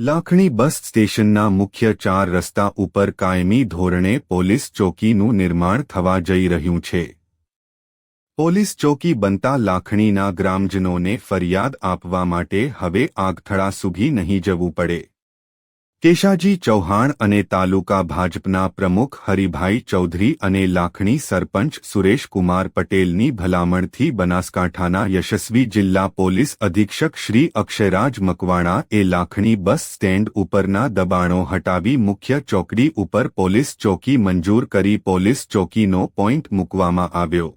લાખણી બસ સ્ટેશનના મુખ્ય 4 રસ્તા ઉપર કાયમી ધોરણે પોલીસ ચોકીનું નિર્માણ થવા જઈ રહ્યું છે। પોલીસ ચોકી બનતા લાખણીના ગ્રામજનોને ફરિયાદ આપવા માટે હવે આગથળા સુધી નહીં જવું પડે। કેશાજી ચૌહાણ અને તાલુકા ભાજપના પ્રમુખ હરિભાઈ ચૌધરી અને લાખણી સરપંચ સુરેશકુમાર પટેલની ભલામણથી બનાસકાંઠાના યશસ્વી જિલ્લા પોલીસ અધિક્ષક શ્રી અક્ષયરાજ મકવાણાએ લાખણી બસ સ્ટેન્ડ ઉપરના દબાણો હટાવી મુખ્ય ચોકડી ઉપર પોલીસ ચોકી મંજૂર કરી પોલીસ ચોકીનો પોઈન્ટ મૂકવામાં આવ્યો।